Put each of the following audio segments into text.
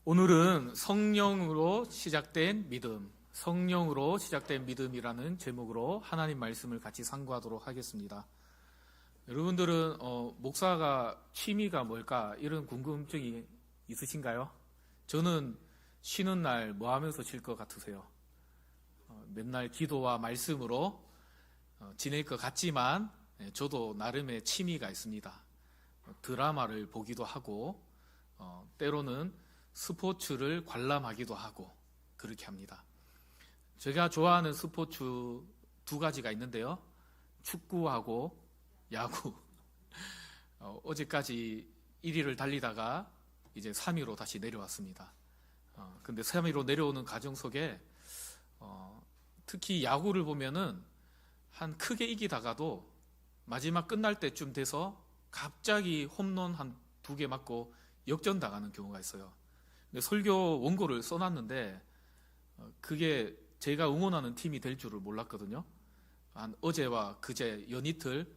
오늘은 성령으로 시작된 믿음이라는 제목으로 하나님 말씀을 같이 상고하도록 하겠습니다. 여러분들은 목사가 취미가 뭘까 이런 궁금증이 있으신가요? 저는 쉬는 날 뭐 하면서 쉴 것 같으세요? 맨날 기도와 말씀으로 지낼 것 같지만 저도 나름의 취미가 있습니다. 드라마를 보기도 하고 때로는 스포츠를 관람하기도 하고 그렇게 합니다. 제가 좋아하는 스포츠 두 가지가 있는데요. 축구하고 야구. 어제까지 1위를 달리다가 이제 3위로 다시 내려왔습니다. 근데 3위로 내려오는 과정 속에 특히 야구를 보면은 한 크게 이기다가도 마지막 끝날 때쯤 돼서 갑자기 홈런 한 2개 맞고 역전당하는 경우가 있어요. 근데 설교 원고를 써놨는데 그게 제가 응원하는 팀이 될 줄을 몰랐거든요. 한 어제와 그제 연이틀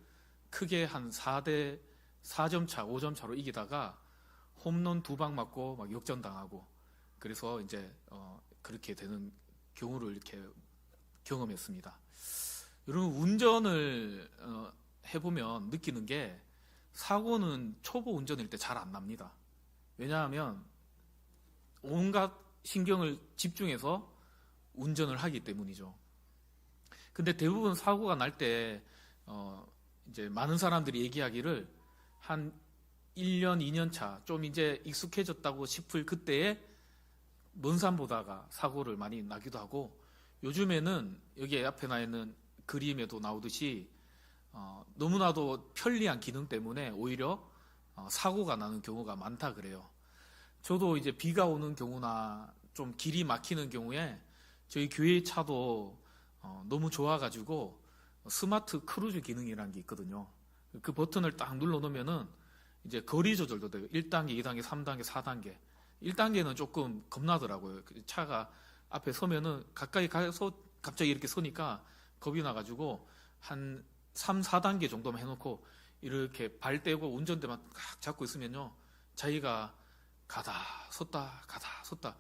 크게 한 4점 차, 5점 차로 이기다가 홈런 2방 맞고 막 역전당하고 그래서 이제 그렇게 되는 경우를 이렇게 경험했습니다. 여러분 운전을 해보면 느끼는 게 사고는 초보 운전일 때 잘 안 납니다. 왜냐하면 온갖 신경을 집중해서 운전을 하기 때문이죠. 근데 대부분 사고가 날 때 이제 많은 사람들이 얘기하기를 한 1년, 2년 차 좀 이제 익숙해졌다고 싶을 그때에 먼 산 보다가 사고를 많이 나기도 하고 요즘에는 여기 앞에 나 있는 그림에도 나오듯이 너무나도 편리한 기능 때문에 오히려 사고가 나는 경우가 많다 그래요. 저도 이제 비가 오는 경우나 좀 길이 막히는 경우에 저희 교회 차도 너무 좋아가지고 스마트 크루즈 기능이라는 게 있거든요. 그 버튼을 딱 눌러놓으면은 이제 거리 조절도 돼요. 1단계, 2단계, 3단계, 4단계. 1단계는 조금 겁나더라고요. 차가 앞에 서면은 가까이 가서 갑자기 이렇게 서니까 겁이 나가지고 한 3, 4단계 정도만 해놓고 이렇게 발 떼고 운전대만 딱 잡고 있으면요. 자기가 가다 섰다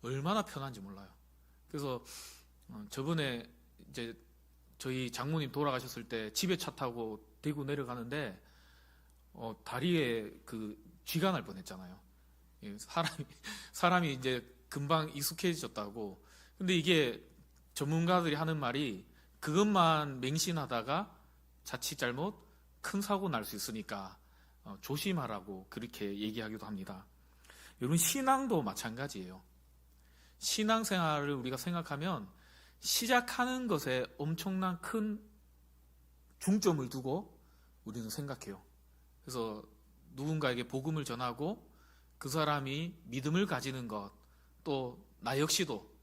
얼마나 편한지 몰라요. 그래서 저번에 이제 저희 장모님 돌아가셨을 때 집에 차 타고 대구 내려가는데 다리에 그 쥐가 날 뻔했잖아요. 사람이 이제 금방 익숙해졌다고. 근데 이게 전문가들이 하는 말이 그것만 맹신하다가 자칫 잘못 큰 사고 날 수 있으니까 조심하라고 그렇게 얘기하기도 합니다. 여러분 신앙도 마찬가지예요. 신앙생활을 우리가 생각하면 시작하는 것에 엄청난 큰 중점을 두고 우리는 생각해요. 그래서 누군가에게 복음을 전하고 그 사람이 믿음을 가지는 것, 또 나 역시도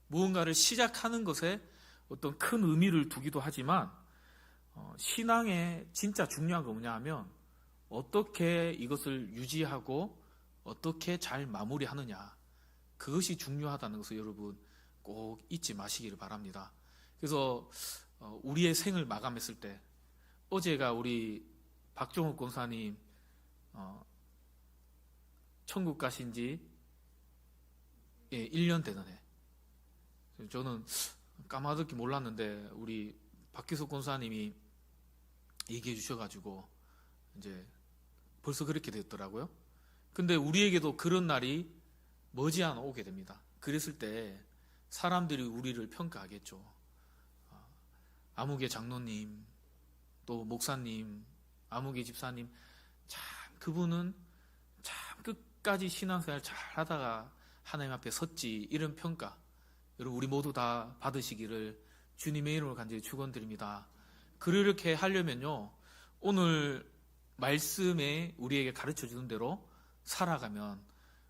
무언가를 시작하는 것에 어떤 큰 의미를 두기도 하지만 신앙의 진짜 중요한 건 뭐냐 하면 어떻게 이것을 유지하고 어떻게 잘 마무리하느냐, 그것이 중요하다는 것을 여러분 꼭 잊지 마시기를 바랍니다. 그래서 우리의 생을 마감했을 때 어제가 우리 박종욱 권사님 천국 가신 지 1년 되는 해. 저는 까마득히 몰랐는데 우리 박기석 권사님이 얘기해 주셔가지고 이제 벌써 그렇게 됐더라고요. 근데 우리에게도 그런 날이 머지않아 오게 됩니다. 그랬을 때 사람들이 우리를 평가하겠죠. 아무개 장로님, 또 목사님, 아무개 집사님, 참 그분은 참 끝까지 신앙생활 잘 하다가 하나님 앞에 섰지, 이런 평가 여러분 우리 모두 다 받으시기를 주님의 이름으로 간절히 축원드립니다. 그렇게 하려면요, 오늘 말씀에 우리에게 가르쳐 주는 대로 살아가면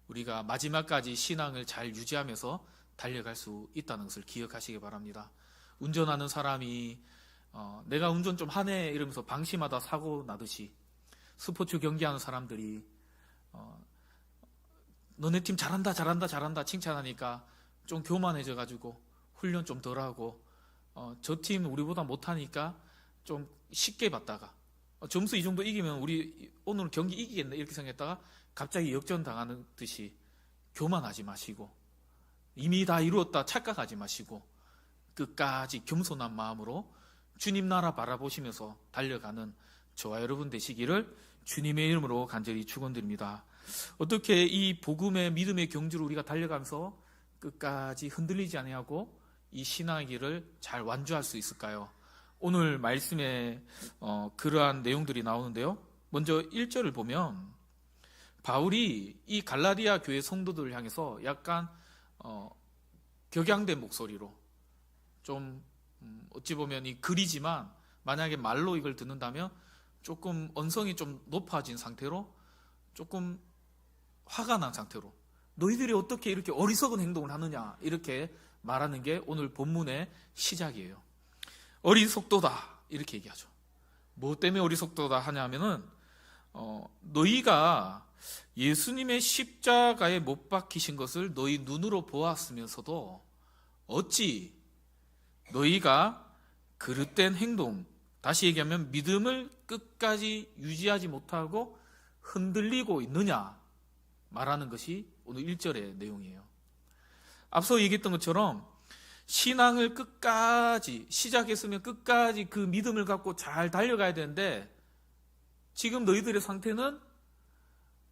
우리가 마지막까지 신앙을 잘 유지하면서 달려갈 수 있다는 것을 기억하시기 바랍니다. 운전하는 사람이 내가 운전 좀 하네 이러면서 방심하다 사고 나듯이 스포츠 경기하는 사람들이 너네 팀 잘한다 칭찬하니까 좀 교만해져가지고 훈련 좀 덜하고 저 팀 우리보다 못하니까 좀 쉽게 봤다가 점수 이 정도 이기면 우리 오늘 경기 이기겠네 이렇게 생각했다가 갑자기 역전 당하는 듯이 교만하지 마시고 이미 다 이루었다 착각하지 마시고 끝까지 겸손한 마음으로 주님 나라 바라보시면서 달려가는 저와 여러분 되시기를 주님의 이름으로 간절히 축원드립니다. 어떻게 이 복음의 믿음의 경주를 우리가 달려가면서 끝까지 흔들리지 아니하고 이 신앙의 길을 잘 완주할 수 있을까요? 오늘 말씀에 그러한 내용들이 나오는데요. 먼저 1절을 보면 바울이 이 갈라디아 교회 성도들을 향해서 약간 격양된 목소리로 좀 어찌 보면 이 글이지만 만약에 말로 이걸 듣는다면 조금 언성이 좀 높아진 상태로 조금 화가 난 상태로 너희들이 어떻게 이렇게 어리석은 행동을 하느냐 이렇게 말하는 게 오늘 본문의 시작이에요. 어리석도다 이렇게 얘기하죠. 뭐 때문에 어리석도다 하냐면은 너희가 예수님의 십자가에 못 박히신 것을 너희 눈으로 보았으면서도 어찌 너희가 그릇된 행동, 다시 얘기하면 믿음을 끝까지 유지하지 못하고 흔들리고 있느냐 말하는 것이 오늘 1절의 내용이에요. 앞서 얘기했던 것처럼 신앙을 끝까지 시작했으면 끝까지 그 믿음을 갖고 잘 달려가야 되는데 지금 너희들의 상태는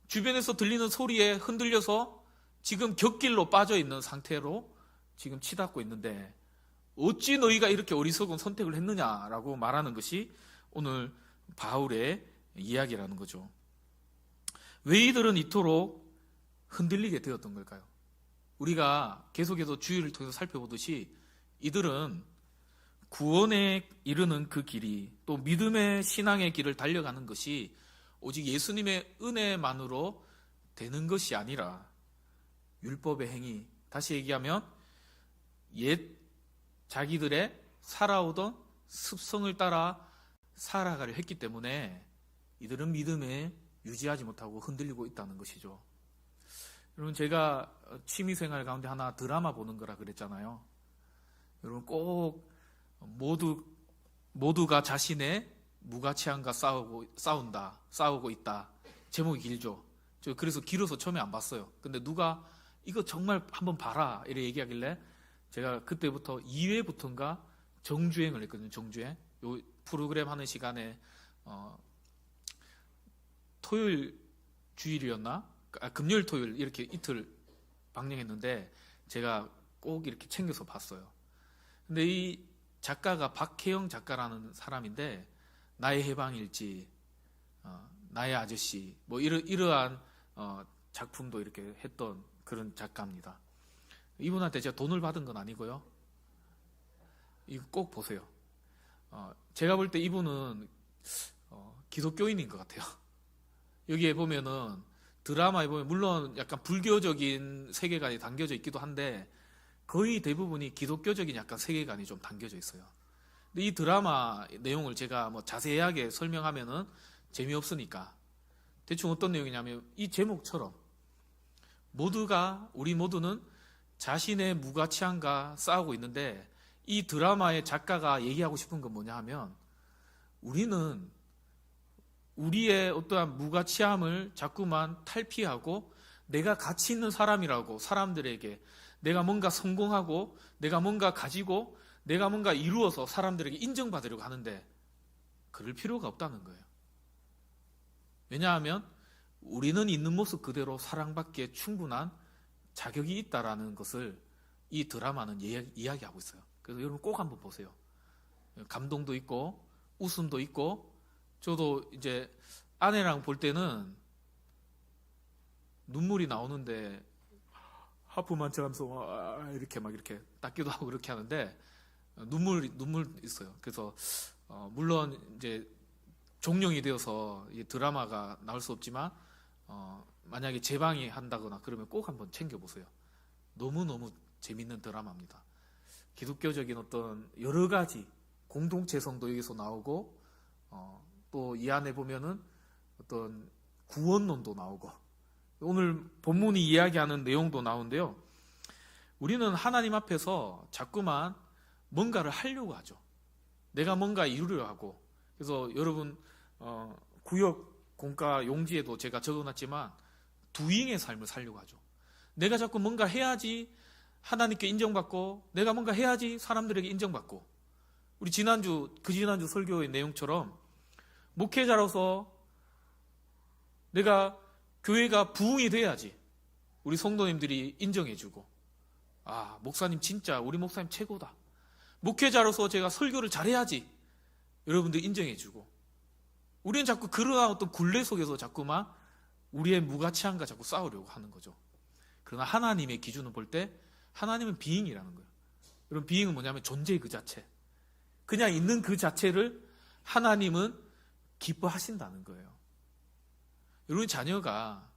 주변에서 들리는 소리에 흔들려서 지금 곁길로 빠져 있는 상태로 지금 치닫고 있는데 어찌 너희가 이렇게 어리석은 선택을 했느냐라고 말하는 것이 오늘 바울의 이야기라는 거죠. 왜 이들은 이토록 흔들리게 되었던 걸까요? 우리가 계속해서 주의를 통해서 살펴보듯이 이들은 구원에 이르는 그 길이 또 믿음의 신앙의 길을 달려가는 것이 오직 예수님의 은혜만으로 되는 것이 아니라 율법의 행위, 다시 얘기하면 옛 자기들의 살아오던 습성을 따라 살아가려 했기 때문에 이들은 믿음에 유지하지 못하고 흔들리고 있다는 것이죠. 여러분, 제가 취미생활 가운데 하나 드라마 보는 거라 그랬잖아요. 여러분, 꼭 모두가 자신의 무가치함과 싸우고 있다. 제목이 길죠. 저 그래서 길어서 처음에 안 봤어요. 근데 누가 이거 정말 한번 봐라 이래 얘기하길래 제가 그때부터 2회부터인가 정주행을 했거든요. 정주행. 요 프로그램 하는 시간에 토요일 주일이었나? 금요일 토요일 이렇게 이틀 방영했는데 제가 꼭 이렇게 챙겨서 봤어요. 근데 이 작가가 박혜영 작가라는 사람인데 나의 해방일지, 나의 아저씨 뭐 이러한 작품도 이렇게 했던 그런 작가입니다. 이분한테 제가 돈을 받은 건 아니고요. 이거 꼭 보세요. 제가 볼 때 이분은 기독교인인 것 같아요. 여기에 보면은 드라마에 보면 물론 약간 불교적인 세계관이 담겨져 있기도 한데 거의 대부분이 기독교적인 약간 세계관이 좀 담겨져 있어요. 근데 이 드라마 내용을 제가 뭐 자세하게 설명하면은 재미없으니까 대충 어떤 내용이냐면 이 제목처럼 우리 모두는 자신의 무가치함과 싸우고 있는데 이 드라마의 작가가 얘기하고 싶은 건 뭐냐 하면 우리는 우리의 어떠한 무가치함을 자꾸만 탈피하고 내가 가치 있는 사람이라고 사람들에게 내가 뭔가 성공하고 내가 뭔가 가지고 내가 뭔가 이루어서 사람들에게 인정받으려고 하는데 그럴 필요가 없다는 거예요. 왜냐하면 우리는 있는 모습 그대로 사랑받기에 충분한 자격이 있다라는 것을 이 드라마는 이야기하고 있어요. 그래서 여러분 꼭 한번 보세요. 감동도 있고 웃음도 있고 저도 이제 아내랑 볼 때는 눈물이 나오는데 하품 한 척 하면서 이렇게 막 이렇게 닦기도 하고 그렇게 하는데 눈물 있어요. 그래서 물론 이제 종영이 되어서 이 드라마가 나올 수 없지만 만약에 재방이 한다거나 그러면 꼭 한번 챙겨보세요. 너무너무 재밌는 드라마입니다. 기독교적인 어떤 여러 가지 공동체성도 여기서 나오고 또 이 안에 보면은 어떤 구원론도 나오고 오늘 본문이 이야기하는 내용도 나오는데요. 우리는 하나님 앞에서 자꾸만 뭔가를 하려고 하죠. 내가 뭔가 이루려 하고 그래서 여러분 구역 공과 용지에도 제가 적어놨지만 두잉의 삶을 살려고 하죠. 내가 자꾸 뭔가 해야지 하나님께 인정받고, 내가 뭔가 해야지 사람들에게 인정받고. 우리 그 지난주 설교의 내용처럼 목회자로서 내가 교회가 부흥이 돼야지 우리 성도님들이 인정해주고, 아, 목사님 진짜 우리 목사님 최고다. 목회자로서 제가 설교를 잘해야지 여러분들 인정해주고. 우리는 자꾸 그러한 어떤 굴레 속에서 자꾸만 우리의 무가치함과 자꾸 싸우려고 하는 거죠. 그러나 하나님의 기준을 볼 때 하나님은 비잉이라는 거예요. 여러분, 비잉은 뭐냐면 존재의 그 자체, 그냥 있는 그 자체를 하나님은 기뻐하신다는 거예요. 여러분, 자녀가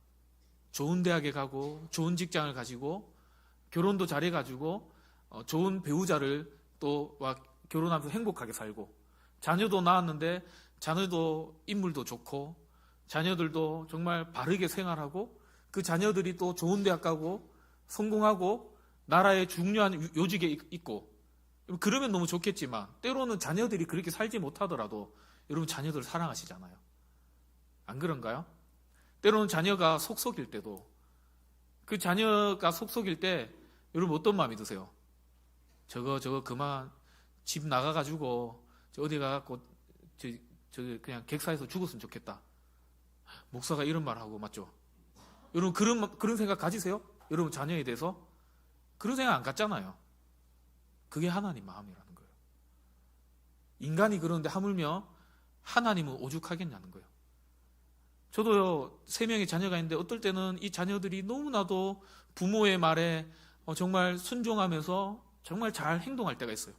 좋은 대학에 가고 좋은 직장을 가지고 결혼도 잘해가지고 좋은 배우자를 또 결혼하면서 행복하게 살고, 자녀도 낳았는데 자녀도 인물도 좋고 자녀들도 정말 바르게 생활하고 그 자녀들이 또 좋은 대학 가고 성공하고 나라의 중요한 요직에 있고, 그러면 너무 좋겠지만 때로는 자녀들이 그렇게 살지 못하더라도 여러분, 자녀들 사랑하시잖아요. 안 그런가요? 때로는 자녀가 속속일 때도, 그 자녀가 속속일 때 여러분 어떤 마음이 드세요? 저거 그만 집 나가가지고 어디 가갖고 그냥 객사에서 죽었으면 좋겠다. 목사가 이런 말 하고, 맞죠? 여러분, 그런 생각 가지세요? 여러분, 자녀에 대해서 그런 생각 안 갖잖아요. 그게 하나님 마음이라는 거예요. 인간이 그러는데 하물며 하나님은 오죽하겠냐는 거예요. 저도요, 3명의 자녀가 있는데 어떨 때는 이 자녀들이 너무나도 부모의 말에 정말 순종하면서 정말 잘 행동할 때가 있어요.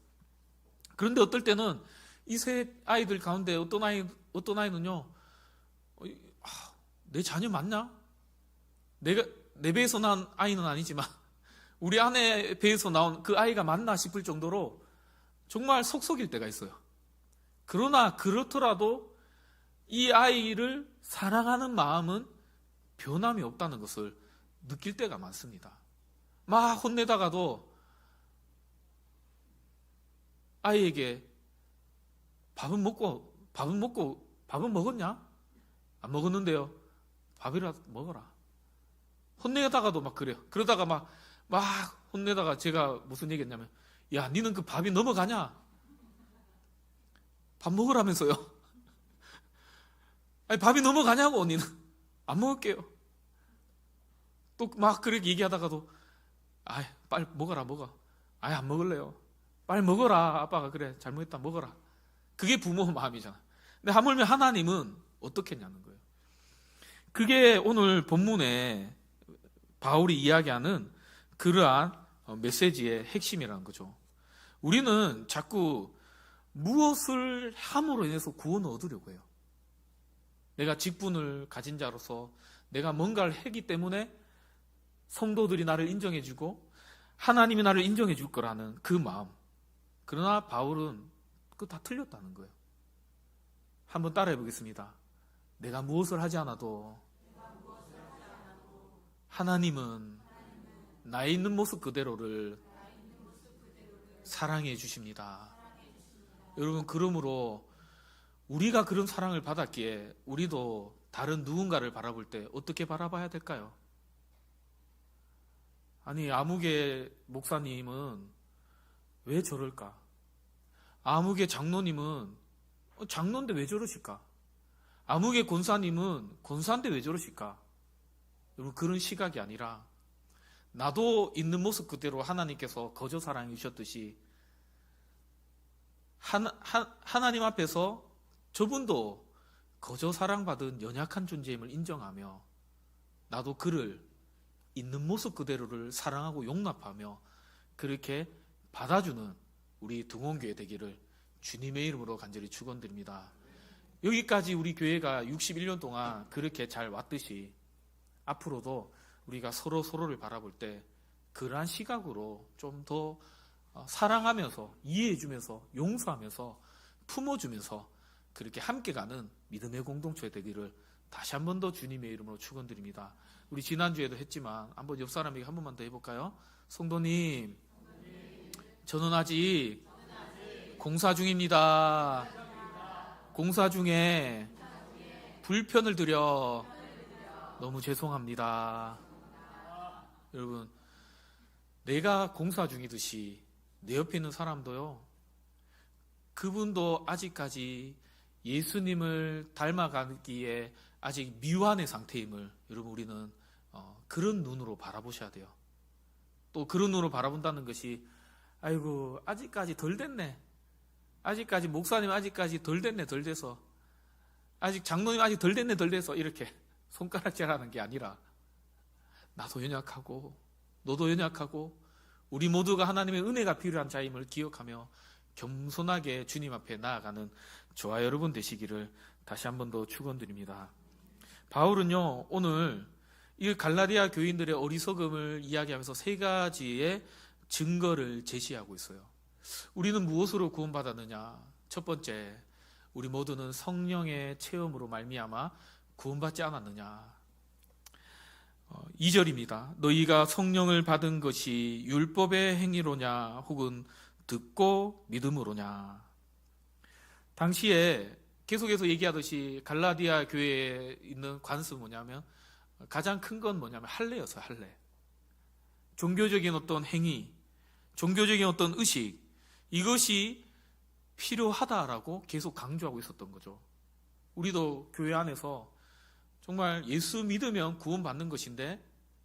그런데 어떨 때는 이 3 아이들 가운데 어떤 아이는요, 내 자녀 맞냐? 내 배에서 난 아이는 아니지만 우리 아내 배에서 나온 그 아이가 맞나 싶을 정도로 정말 속속일 때가 있어요. 그러나 그렇더라도 이 아이를 사랑하는 마음은 변함이 없다는 것을 느낄 때가 많습니다. 막 혼내다가도 아이에게 밥은 먹었냐? 안 먹었는데요. 밥이라도 먹어라. 혼내다가도 막 그래요. 그러다가 막 혼내다가 제가 무슨 얘기했냐면, 야, 니는 그 밥이 넘어가냐? 밥 먹으라면서요. 아니, 밥이 넘어가냐고, 니는. 안 먹을게요. 또 막 그렇게 얘기하다가도, 빨리 먹어라. 안 먹을래요. 빨리 먹어라. 아빠가 그래, 잘못했다, 먹어라. 그게 부모 마음이잖아. 근데 하물며 하나님은 어떻게 했냐는 거예요. 그게 오늘 본문에 바울이 이야기하는 그러한 메시지의 핵심이라는 거죠. 우리는 자꾸 무엇을 함으로 인해서 구원을 얻으려고 해요. 내가 직분을 가진 자로서 내가 뭔가를 했기 때문에 성도들이 나를 인정해주고 하나님이 나를 인정해줄 거라는 그 마음. 그러나 바울은 그거 다 틀렸다는 거예요. 한번 따라해 보겠습니다. 내가 무엇을 하지 않아도 하나님은 나에 있는 모습 그대로를 사랑해 주십니다. 여러분, 그러므로 우리가 그런 사랑을 받았기에 우리도 다른 누군가를 바라볼 때 어떻게 바라봐야 될까요? 아니, 아무개 목사님은 왜 저럴까? 아무개 장로님은 장로인데 왜 저러실까? 아무개 권사님은 권사인데 왜 저러실까? 여러분, 그런 시각이 아니라 나도 있는 모습 그대로 하나님께서 거저 사랑해 주셨듯이 하나님 앞에서 저분도 거저 사랑받은 연약한 존재임을 인정하며 나도 그를 있는 모습 그대로를 사랑하고 용납하며 그렇게 받아주는 우리 등원교회 되기를 주님의 이름으로 간절히 축원드립니다. 여기까지 우리 교회가 61년 동안 그렇게 잘 왔듯이 앞으로도 우리가 서로를 바라볼 때 그러한 시각으로 좀 더 사랑하면서 이해해주면서 용서하면서 품어주면서 그렇게 함께 가는 믿음의 공동체 되기를 다시 한 번 더 주님의 이름으로 축원드립니다. 우리 지난주에도 했지만 한번 옆 사람에게 한 번만 더 해볼까요? 성도님, 저는 아직 공사 중입니다. 공사 중에 불편을 드려 너무 죄송합니다. 여러분, 내가 공사 중이듯이 내 옆에 있는 사람도요, 그분도 아직까지 예수님을 닮아가기에 아직 미완의 상태임을 여러분 우리는 그런 눈으로 바라보셔야 돼요. 또 그런 눈으로 바라본다는 것이 아이고 아직까지 덜 됐네, 아직까지 목사님 아직까지 덜 됐네 덜 돼서, 아직 장로님 아직 덜 됐네 덜 돼서 이렇게 손가락질하는 게 아니라 나도 연약하고 너도 연약하고 우리 모두가 하나님의 은혜가 필요한 자임을 기억하며 겸손하게 주님 앞에 나아가는 저와 여러분 되시기를 다시 한 번 더 축원드립니다. 바울은요 오늘 이 갈라디아 교인들의 어리석음을 이야기하면서 세 가지의 증거를 제시하고 있어요. 우리는 무엇으로 구원받았느냐? 첫 번째, 우리 모두는 성령의 체험으로 말미암아 구원받지 않았느냐? 2절입니다. 너희가 성령을 받은 것이 율법의 행위로냐 혹은 듣고 믿음으로냐? 당시에 계속해서 얘기하듯이 갈라디아 교회에 있는 관습은 뭐냐면 가장 큰 건 뭐냐면 할례였어요. 할례. 종교적인 어떤 행위, 종교적인 어떤 의식, 이것이 필요하다라고 계속 강조하고 있었던 거죠. 우리도 교회 안에서 정말 예수 믿으면 구원받는 것인데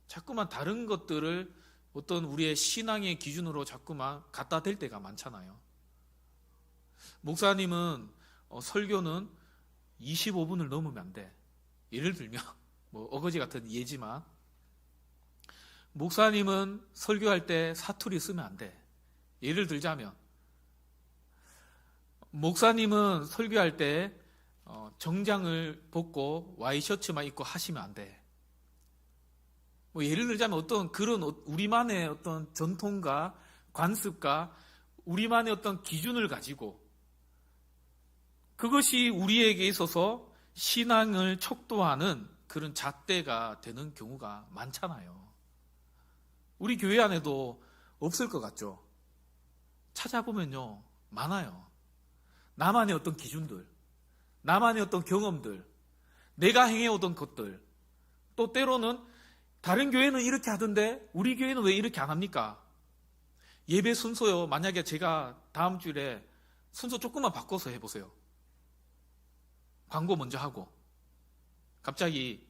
자꾸만 다른 것들을 어떤 우리의 신앙의 기준으로 자꾸만 갖다 댈 때가 많잖아요. 목사님은 설교는 25분을 넘으면 안 돼. 예를 들면 뭐 어거지 같은 예지만 목사님은 설교할 때 사투리 쓰면 안 돼. 예를 들자면 목사님은 설교할 때 정장을 벗고 와이셔츠만 입고 하시면 안 돼. 뭐 예를 들자면 어떤 그런 우리만의 어떤 전통과 관습과 우리만의 어떤 기준을 가지고 그것이 우리에게 있어서 신앙을 척도하는 그런 잣대가 되는 경우가 많잖아요. 우리 교회 안에도 없을 것 같죠? 찾아보면요 많아요. 나만의 어떤 기준들, 나만의 어떤 경험들, 내가 행해오던 것들, 또 때로는 다른 교회는 이렇게 하던데 우리 교회는 왜 이렇게 안 합니까? 예배 순서요. 만약에 제가 다음 주에 순서 조금만 바꿔서 해보세요. 광고 먼저 하고 갑자기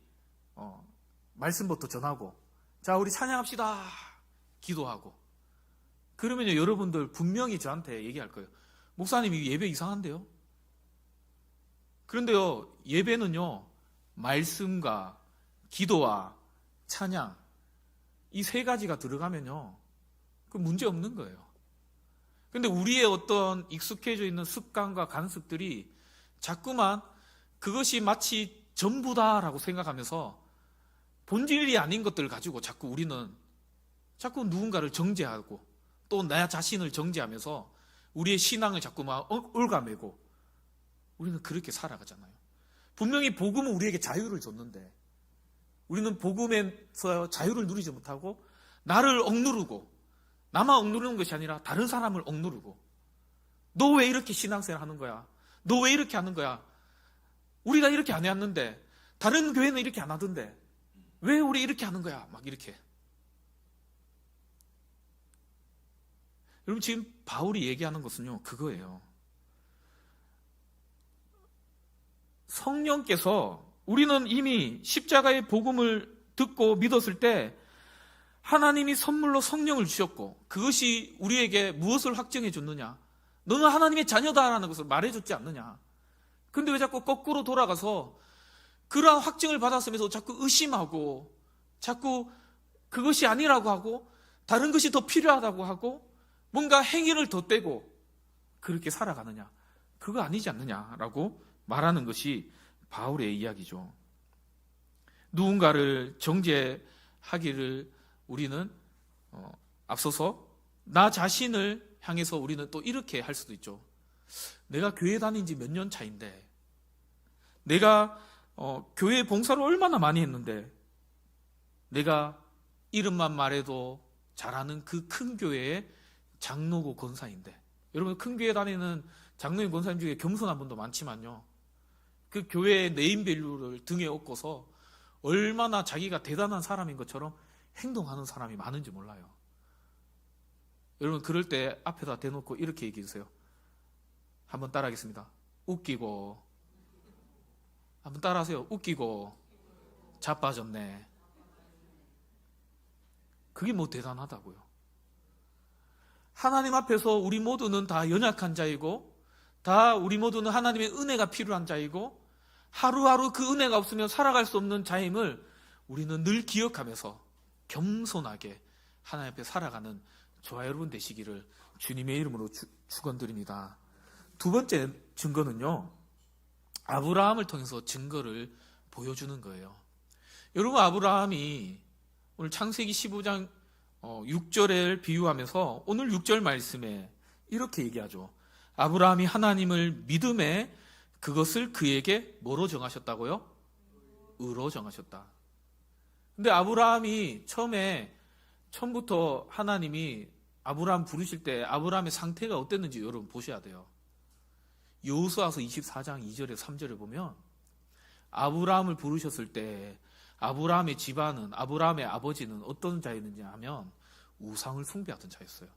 말씀부터 전하고 자 우리 찬양합시다 기도하고 그러면요 여러분들 분명히 저한테 얘기할 거예요. 목사님 이 예배 이상한데요? 그런데요 예배는요 말씀과 기도와 찬양 이 세 가지가 들어가면요 그 문제 없는 거예요. 그런데 우리의 어떤 익숙해져 있는 습관과 관습들이 자꾸만 그것이 마치 전부다라고 생각하면서 본질이 아닌 것들을 가지고 자꾸 우리는 자꾸 누군가를 정죄하고 또 나 자신을 정죄하면서 우리의 신앙을 자꾸만 올가매고 우리는 그렇게 살아가잖아요. 분명히 복음은 우리에게 자유를 줬는데 우리는 복음에서 자유를 누리지 못하고 나를 억누르고 나만 억누르는 것이 아니라 다른 사람을 억누르고 너 왜 이렇게 신앙생활 하는 거야? 너 왜 이렇게 하는 거야? 우리가 이렇게 안 해왔는데 다른 교회는 이렇게 안 하던데 왜 우리 이렇게 하는 거야? 막 이렇게. 여러분 지금 바울이 얘기하는 것은요 그거예요. 성령께서 우리는 이미 십자가의 복음을 듣고 믿었을 때 하나님이 선물로 성령을 주셨고 그것이 우리에게 무엇을 확증해 줬느냐? 너는 하나님의 자녀다라는 것을 말해줬지 않느냐? 근데 왜 자꾸 거꾸로 돌아가서 그러한 확증을 받았으면서 자꾸 의심하고 자꾸 그것이 아니라고 하고 다른 것이 더 필요하다고 하고 뭔가 행위를 덧대고 그렇게 살아가느냐? 그거 아니지 않느냐라고 말하는 것이 바울의 이야기죠. 누군가를 정죄하기를 우리는 앞서서 나 자신을 향해서 우리는 또 이렇게 할 수도 있죠. 내가 교회 다닌 지 몇 년 차인데 내가 교회 봉사를 얼마나 많이 했는데 내가 이름만 말해도 잘하는 그 큰 교회의 장로고 권사인데 여러분 큰 교회 다니는 장로님 권사님 중에 겸손한 분도 많지만요 그 교회의 네임밸류를 등에 업고서 얼마나 자기가 대단한 사람인 것처럼 행동하는 사람이 많은지 몰라요. 여러분, 그럴 때 앞에다 대놓고 이렇게 얘기해 주세요. 한번 따라하겠습니다. 웃기고. 한번 따라하세요. 웃기고 자빠졌네. 그게 뭐 대단하다고요. 하나님 앞에서 우리 모두는 다 연약한 자이고, 다 우리 모두는 하나님의 은혜가 필요한 자이고, 하루하루 그 은혜가 없으면 살아갈 수 없는 자임을 우리는 늘 기억하면서 겸손하게 하나님 앞에 살아가는 저와 여러분 되시기를 주님의 이름으로 축원드립니다. 두 번째 증거는요, 아브라함을 통해서 증거를 보여주는 거예요. 여러분, 아브라함이 오늘 창세기 15장 6절을 비유하면서 오늘 6절 말씀에 이렇게 얘기하죠. 아브라함이 하나님을 믿음에 그것을 그에게 뭐로 정하셨다고요? 의로 정하셨다. 근데 아브라함이 처음부터 하나님이 아브라함 부르실 때 아브라함의 상태가 어땠는지 여러분 보셔야 돼요. 여호수아서 24장 2절에 3절을 보면 아브라함을 부르셨을 때 아브라함의 집안은, 아브라함의 아버지는 어떤 자였는지 하면 우상을 숭배하던 자였어요.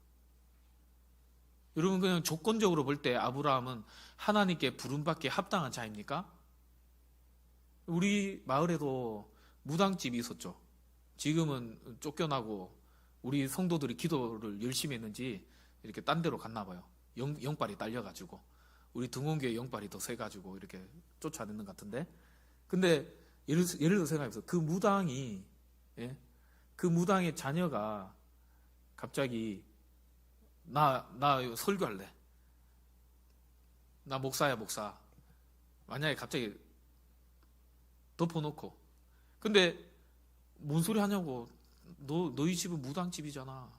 여러분, 그냥 조건적으로 볼 때 아브라함은 하나님께 부름받기에 합당한 자입니까? 우리 마을에도 무당집이 있었죠. 지금은 쫓겨나고 우리 성도들이 기도를 열심히 했는지 이렇게 딴 데로 갔나 봐요. 영빨이 딸려가지고 우리 등원교회 영빨이 더 세가지고 이렇게 쫓아내는 것 같은데, 근데 예를 들어 생각해보세요. 그 무당이, 그 무당의 자녀가 갑자기 나 설교할래, 나 목사야 목사, 만약에 갑자기 덮어놓고, 근데 뭔 소리 하냐고, 너희 집은 무당집이잖아,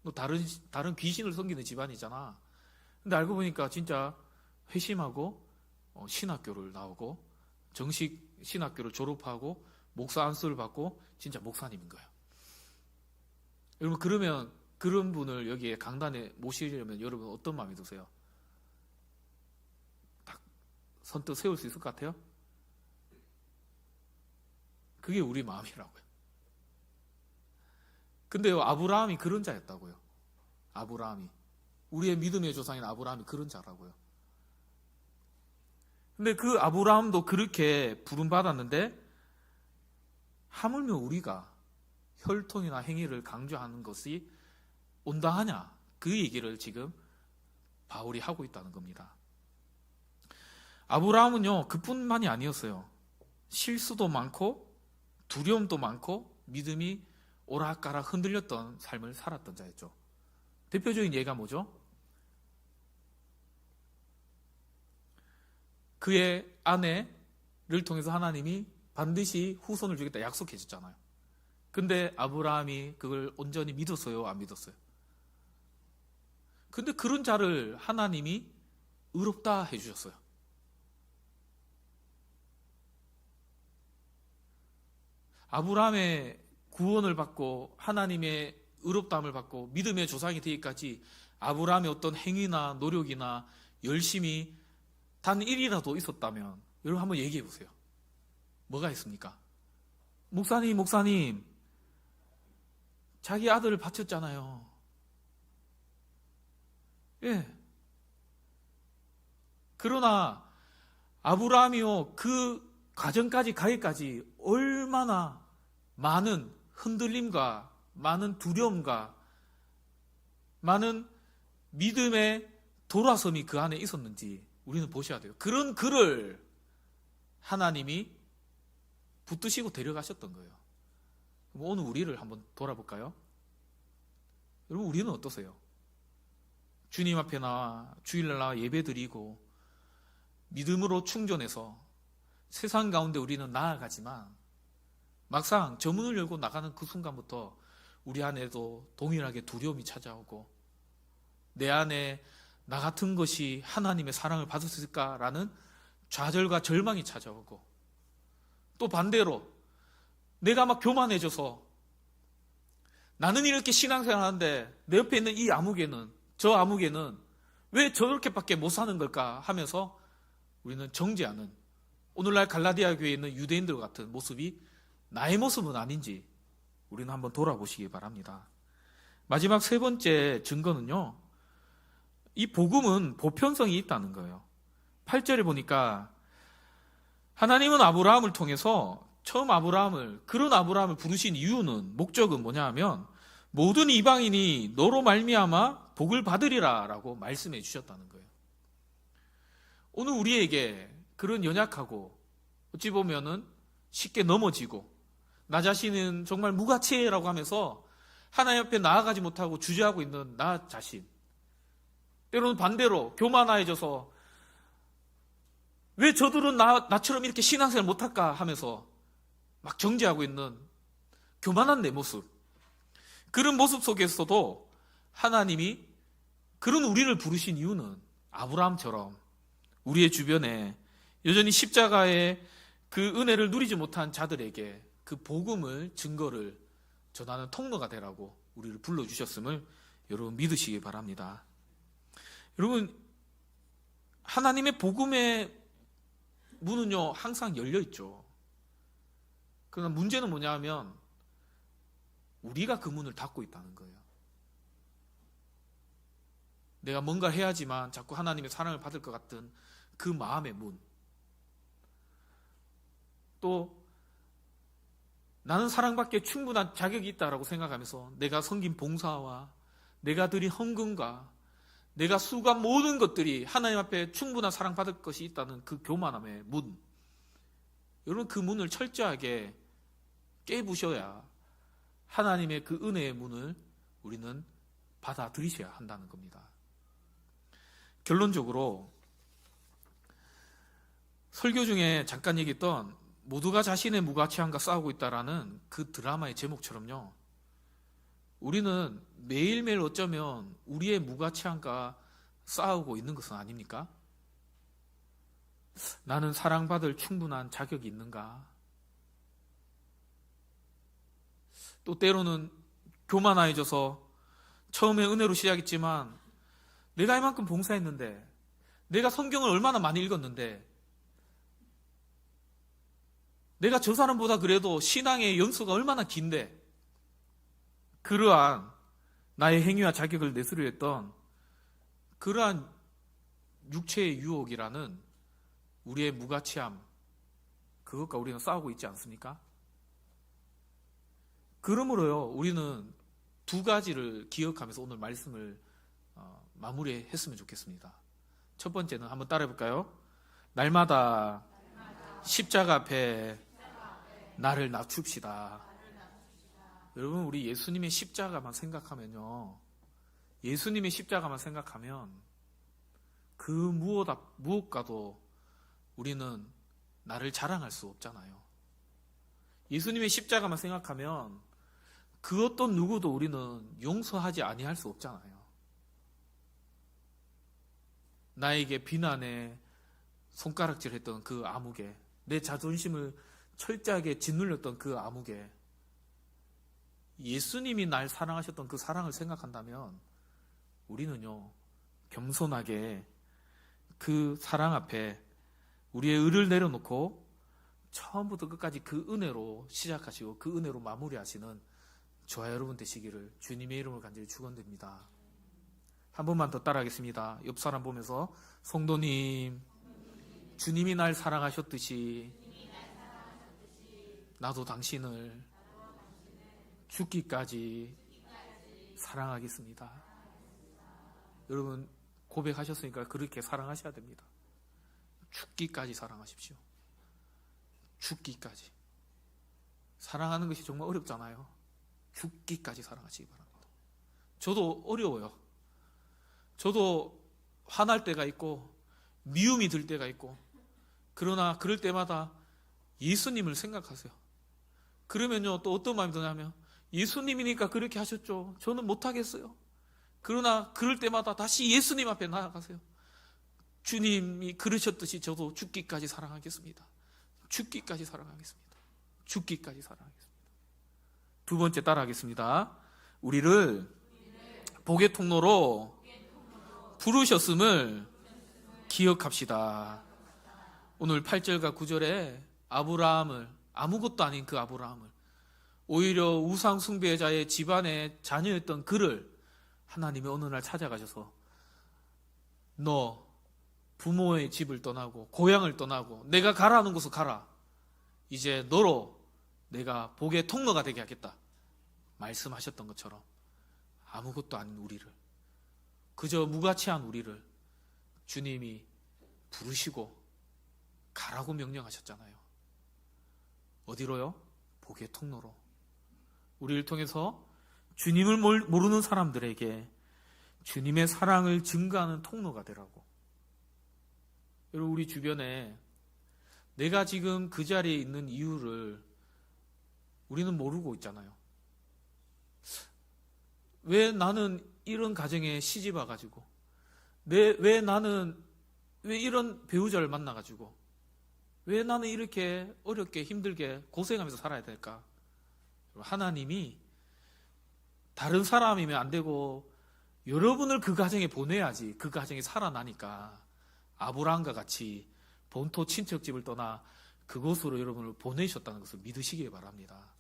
너 다른 귀신을 섬기는 집안이잖아. 근데 알고 보니까 진짜 회심하고 신학교를 나오고 정식 신학교를 졸업하고 목사 안수를 받고 진짜 목사님인 거예요. 여러분, 그러면 그런 분을 여기에 강단에 모시려면 여러분 어떤 마음이 드세요? 딱 선뜻 세울 수 있을 것 같아요? 그게 우리 마음이라고요. 근데요, 아브라함이 그런 자였다고요. 아브라함이, 우리의 믿음의 조상인 아브라함이 그런 자라고요. 근데 그 아브라함도 그렇게 부름받았는데 하물며 우리가 혈통이나 행위를 강조하는 것이 온당하냐, 그 얘기를 지금 바울이 하고 있다는 겁니다. 아브라함은요, 그뿐만이 아니었어요. 실수도 많고 두려움도 많고 믿음이 오락가락 흔들렸던 삶을 살았던 자였죠. 대표적인 예가 뭐죠? 그의 아내를 통해서 하나님이 반드시 후손을 주겠다 약속해 줬잖아요. 근데 아브라함이 그걸 온전히 믿었어요, 안 믿었어요? 근데 그런 자를 하나님이 의롭다 해주셨어요. 아브라함의 구원을 받고 하나님의 의롭다함을 받고 믿음의 조상이 되기까지 아브라함의 어떤 행위나 노력이나 열심이 단 1이라도 있었다면 여러분 한번 얘기해 보세요. 뭐가 있습니까? 목사님 자기 아들을 바쳤잖아요. 예. 그러나 아브라함이요, 그 과정까지 가기까지 얼마나 많은 흔들림과 많은 두려움과 많은 믿음의 돌아섬이 그 안에 있었는지 우리는 보셔야 돼요. 그런 그를 하나님이 붙드시고 데려가셨던 거예요. 그럼 오늘 우리를 한번 돌아볼까요? 여러분, 우리는 어떠세요? 주님 앞에 나와 주일날 나와 예배드리고 믿음으로 충전해서 세상 가운데 우리는 나아가지만 막상 저 문을 열고 나가는 그 순간부터 우리 안에도 동일하게 두려움이 찾아오고 내 안에 나 같은 것이 하나님의 사랑을 받을 수 있을까라는 좌절과 절망이 찾아오고, 또 반대로 내가 막 교만해져서 나는 이렇게 신앙생활 하는데 내 옆에 있는 이 아무개는, 저 아무개는 왜 저렇게밖에 못 사는 걸까 하면서 우리는 정죄하는, 오늘날 갈라디아 교회에 있는 유대인들 같은 모습이 나의 모습은 아닌지 우리는 한번 돌아보시기 바랍니다. 마지막 세 번째 증거는요, 이 복음은 보편성이 있다는 거예요. 8절에 보니까 하나님은 아브라함을 통해서 처음 그런 아브라함을 부르신 이유는, 목적은 뭐냐 하면 모든 이방인이 너로 말미암아 복을 받으리라 라고 말씀해 주셨다는 거예요. 오늘 우리에게 그런 연약하고 어찌 보면은 쉽게 넘어지고 나 자신은 정말 무가치라고 하면서 하나님 앞에 나아가지 못하고 주저하고 있는 나 자신, 때로는 반대로 교만해져서 왜 저들은 나처럼 이렇게 신앙생활 못할까 하면서 막 정죄하고 있는 교만한 내 모습, 그런 모습 속에서도 하나님이 그런 우리를 부르신 이유는 아브라함처럼 우리의 주변에 여전히 십자가의 그 은혜를 누리지 못한 자들에게 그 복음을, 증거를 전하는 통로가 되라고 우리를 불러주셨음을 여러분 믿으시기 바랍니다. 여러분, 하나님의 복음의 문은요 항상 열려 있죠. 그러나 문제는 뭐냐 하면 우리가 그 문을 닫고 있다는 거예요. 내가 뭔가 해야지만 자꾸 하나님의 사랑을 받을 것 같은 그 마음의 문, 또 나는 사랑받기에 충분한 자격이 있다라고 생각하면서 내가 섬긴 봉사와 내가 드린 헌금과 내가 수고한 모든 것들이 하나님 앞에 충분한 사랑받을 것이 있다는 그 교만함의 문, 여러분 그 문을 철저하게 깨부셔야 하나님의 그 은혜의 문을 우리는 받아들이셔야 한다는 겁니다. 결론적으로 설교 중에 잠깐 얘기했던 모두가 자신의 무가치함과 싸우고 있다라는 그 드라마의 제목처럼요, 우리는 매일매일 어쩌면 우리의 무가치함과 싸우고 있는 것은 아닙니까? 나는 사랑받을 충분한 자격이 있는가? 또 때로는 교만해져서 처음에 은혜로 시작했지만 내가 이만큼 봉사했는데, 내가 성경을 얼마나 많이 읽었는데, 내가 저 사람보다 그래도 신앙의 연수가 얼마나 긴데, 그러한 나의 행위와 자격을 내세우려 했던 그러한 육체의 유혹이라는 우리의 무가치함, 그것과 우리는 싸우고 있지 않습니까? 그러므로요, 우리는 두 가지를 기억하면서 오늘 말씀을 마무리했으면 좋겠습니다. 첫 번째는 한번 따라해 볼까요? 날마다 십자가 앞에 나를 낮춥시다. 여러분, 우리 예수님의 십자가만 생각하면요, 예수님의 십자가만 생각하면 그 무엇과도 우리는 나를 자랑할 수 없잖아요. 예수님의 십자가만 생각하면 그 어떤 누구도 우리는 용서하지 아니할 수 없잖아요. 나에게 비난에 손가락질했던 그 암흑에, 내 자존심을 철저하게 짓눌렸던 그 암흑에, 예수님이 날 사랑하셨던 그 사랑을 생각한다면 우리는요 겸손하게 그 사랑 앞에 우리의 의를 내려놓고 처음부터 끝까지 그 은혜로 시작하시고 그 은혜로 마무리하시는 저와 여러분 되시기를 주님의 이름으로 간절히 축원드립니다. 한 번만 더 따라하겠습니다. 옆 사람 보면서, 성도님, 주님이 날 사랑하셨듯이 나도 당신을 죽기까지 사랑하겠습니다. 여러분 고백하셨으니까 그렇게 사랑하셔야 됩니다. 죽기까지 사랑하십시오. 죽기까지. 사랑하는 것이 정말 어렵잖아요. 죽기까지 사랑하시기 바랍니다. 저도 어려워요. 저도 화날 때가 있고 미움이 들 때가 있고, 그러나 그럴 때마다 예수님을 생각하세요. 그러면요 또 어떤 마음이 드냐면, 예수님이니까 그렇게 하셨죠. 저는 못하겠어요. 그러나 그럴 때마다 다시 예수님 앞에 나아가세요. 주님이 그러셨듯이 저도 죽기까지 사랑하겠습니다. 죽기까지 사랑하겠습니다. 죽기까지 사랑하겠습니다. 두 번째 따라하겠습니다. 우리를 복의 통로로 부르셨음을 기억합시다. 오늘 8절과 9절에 아브라함을, 아무것도 아닌 그 아브라함을 오히려 우상 숭배자의 집안의 자녀였던 그를 하나님이 어느 날 찾아가셔서 너 부모의 집을 떠나고 고향을 떠나고 내가 가라는 곳으로 가라. 이제 너로 내가 복의 통로가 되게 하겠다. 말씀하셨던 것처럼 아무것도 아닌 우리를, 그저 무가치한 우리를 주님이 부르시고 가라고 명령하셨잖아요. 어디로요? 복의 통로로. 우리를 통해서 주님을 모르는 사람들에게 주님의 사랑을 증거하는 통로가 되라고. 여러분, 우리 주변에 내가 지금 그 자리에 있는 이유를 우리는 모르고 있잖아요. 왜 나는 이런 가정에 시집 와가지고, 왜 나는 왜 이런 배우자를 만나가지고, 왜 나는 이렇게 어렵게 힘들게 고생하면서 살아야 될까? 하나님이 다른 사람이면 안 되고 여러분을 그 가정에 보내야지 그 가정이 살아나니까 아브라함과 같이 본토 친척집을 떠나 그곳으로 여러분을 보내셨다는 것을 믿으시기 바랍니다.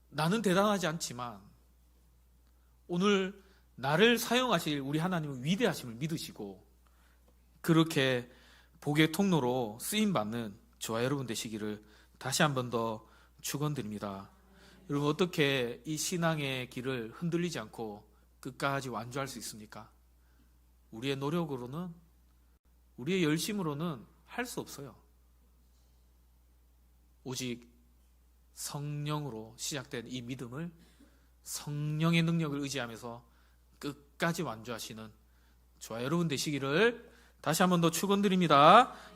나는 대단하지 않지만 오늘 나를 사용하실 우리 하나님은 위대하심을 믿으시고 그렇게 복의 통로로 쓰임받는 저와 여러분 되시기를 다시 한 번 더 축원드립니다. 여러분, 어떻게 이 신앙의 길을 흔들리지 않고 끝까지 완주할 수 있습니까? 우리의 노력으로는, 우리의 열심으로는 할 수 없어요. 오직 성령으로 시작된 이 믿음을 성령의 능력을 의지하면서 끝까지 완주하시는 저와 여러분 되시기를 다시 한 번 더 축원드립니다.